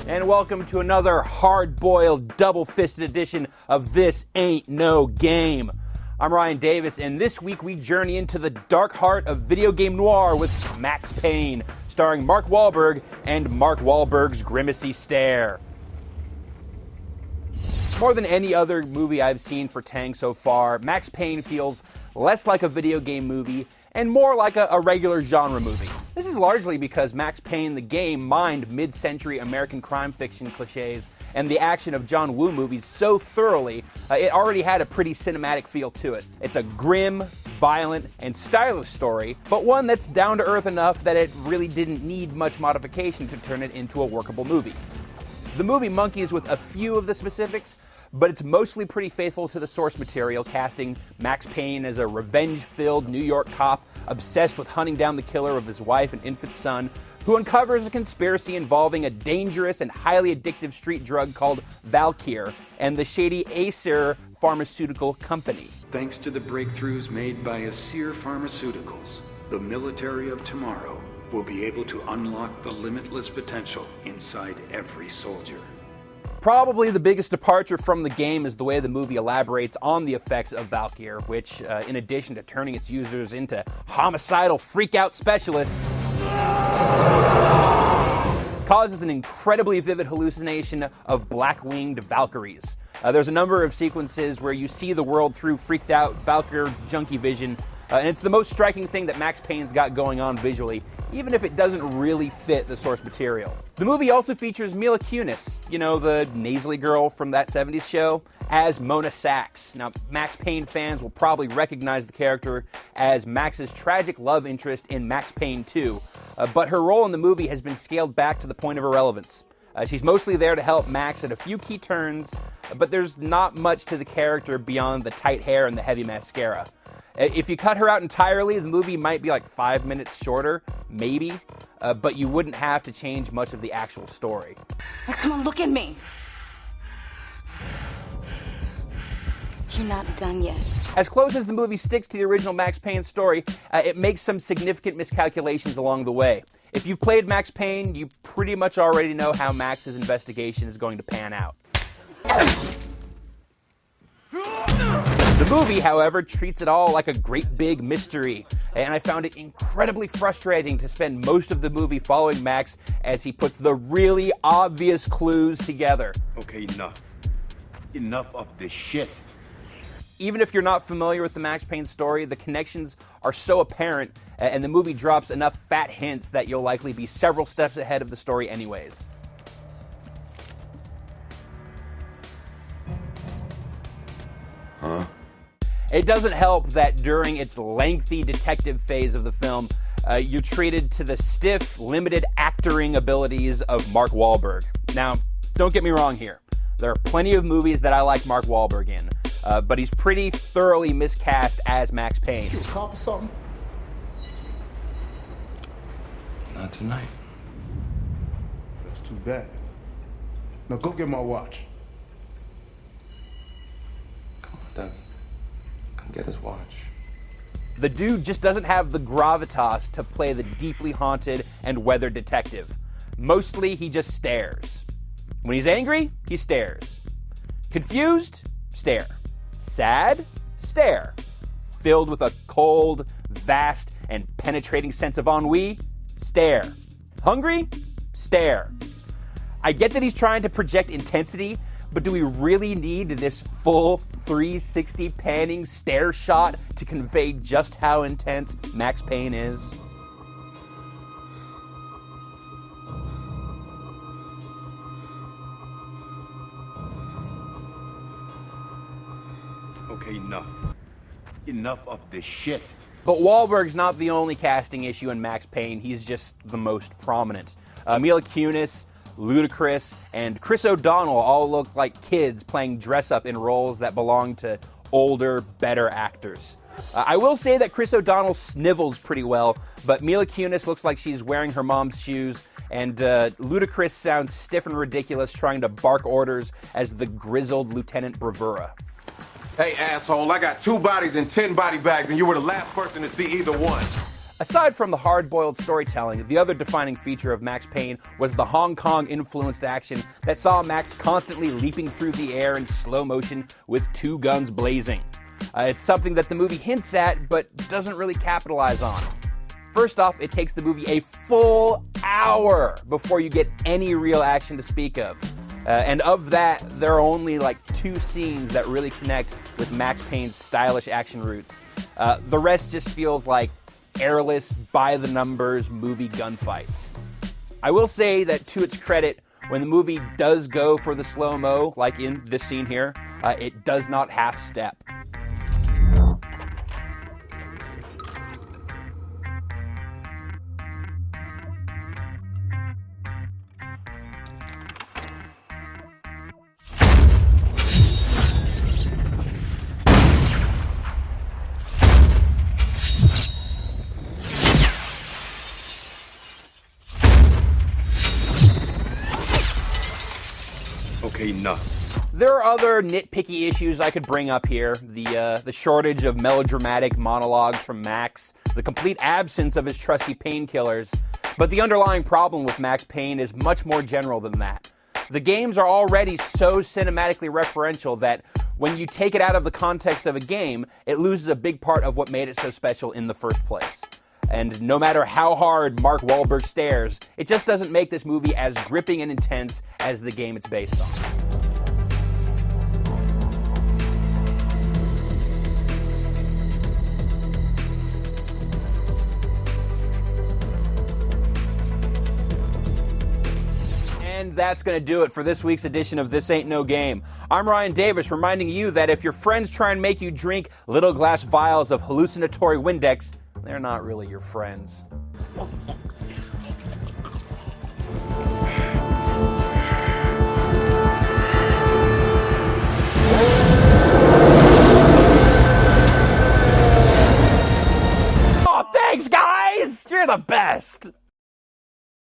and welcome to another hard-boiled, double-fisted edition of This Ain't No Game. I'm Ryan Davis, and this week we journey into the dark heart of video game noir with Max Payne, starring Mark Wahlberg and Mark Wahlberg's grimacy stare. More than any other movie I've seen for TANG so far, Max Payne feels less like a video game movie and more like a regular genre movie. This is largely because Max Payne, the game, mined mid-century American crime fiction cliches and the action of John Woo movies so thoroughly, it already had a pretty cinematic feel to it. It's a grim, violent, and stylish story, but one that's down to earth enough that it really didn't need much modification to turn it into a workable movie. The movie monkeys with a few of the specifics, but it's mostly pretty faithful to the source material, casting Max Payne as a revenge-filled New York cop obsessed with hunting down the killer of his wife and infant son, who uncovers a conspiracy involving a dangerous and highly addictive street drug called Valkyr and the shady Aesir Pharmaceutical Company. Thanks to the breakthroughs made by Aesir Pharmaceuticals, the military of tomorrow will be able to unlock the limitless potential inside every soldier. Probably the biggest departure from the game is the way the movie elaborates on the effects of Valkyr, which, in addition to turning its users into homicidal freak-out specialists, causes an incredibly vivid hallucination of black-winged Valkyries. There's a number of sequences where you see the world through freaked-out Valkyr junkie vision, and it's the most striking thing that Max Payne's got going on visually, even if it doesn't really fit the source material. The movie also features Mila Kunis, you know, the nasally girl from that 70s show, as Mona Sachs. Now, Max Payne fans will probably recognize the character as Max's tragic love interest in Max Payne 2, but her role in the movie has been scaled back to the point of irrelevance. She's mostly there to help Max at a few key turns, but there's not much to the character beyond the tight hair and the heavy mascara. If you cut her out entirely, the movie might be like 5 minutes shorter, maybe, but you wouldn't have to change much of the actual story. Someone look at me. You're not done yet. As close as the movie sticks to the original Max Payne story, it makes some significant miscalculations along the way. If you've played Max Payne, you pretty much already know how Max's investigation is going to pan out. The movie, however, treats it all like a great big mystery, and I found it incredibly frustrating to spend most of the movie following Max as he puts the really obvious clues together. Okay, enough. Enough of this shit. Even if you're not familiar with the Max Payne story, the connections are so apparent, and the movie drops enough fat hints that you'll likely be several steps ahead of the story anyways. Huh? It doesn't help that during its lengthy detective phase of the film, you're treated to the stiff, limited actoring abilities of Mark Wahlberg. Now, don't get me wrong here. There are plenty of movies that I like Mark Wahlberg in, but he's pretty thoroughly miscast as Max Payne. You a cop or something? Not tonight. That's too bad. Now go get my watch. Come on, Doug. Come get his watch. The dude just doesn't have the gravitas to play the deeply haunted and weathered detective. Mostly, he just stares. When he's angry, he stares. Confused? Stare. Sad? Stare. Filled with a cold, vast, and penetrating sense of ennui? Stare. Hungry? Stare. I get that he's trying to project intensity, but do we really need this full 360 panning stare shot to convey just how intense Max Payne is? Okay, enough. Enough of this shit. But Wahlberg's not the only casting issue in Max Payne, he's just the most prominent. Mila Kunis, Ludacris, and Chris O'Donnell all look like kids playing dress-up in roles that belong to older, better actors. I will say that Chris O'Donnell snivels pretty well, but Mila Kunis looks like she's wearing her mom's shoes, and Ludacris sounds stiff and ridiculous trying to bark orders as the grizzled Lieutenant Bravura. Hey, asshole, I got 2 bodies and 10 body bags, and you were the last person to see either one. Aside from the hard-boiled storytelling, the other defining feature of Max Payne was the Hong Kong-influenced action that saw Max constantly leaping through the air in slow motion with two guns blazing. It's something that the movie hints at, but doesn't really capitalize on. First off, it takes the movie a full hour before you get any real action to speak of. And of that, there are only like 2 scenes that really connect with Max Payne's stylish action roots. The rest just feels like airless, by-the-numbers movie gunfights. I will say that to its credit, when the movie does go for the slow-mo, like in this scene here, it does not half-step. Okay, enough. There are other nitpicky issues I could bring up here. The shortage of melodramatic monologues from Max, the complete absence of his trusty painkillers. But the underlying problem with Max Payne is much more general than that. The games are already so cinematically referential that when you take it out of the context of a game, it loses a big part of what made it so special in the first place. And no matter how hard Mark Wahlberg stares, it just doesn't make this movie as gripping and intense as the game it's based on. And that's going to do it for this week's edition of This Ain't No Game. I'm Ryan Davis, reminding you that if your friends try and make you drink little glass vials of hallucinatory Windex, they're not really your friends. Oh, thanks, guys! You're the best!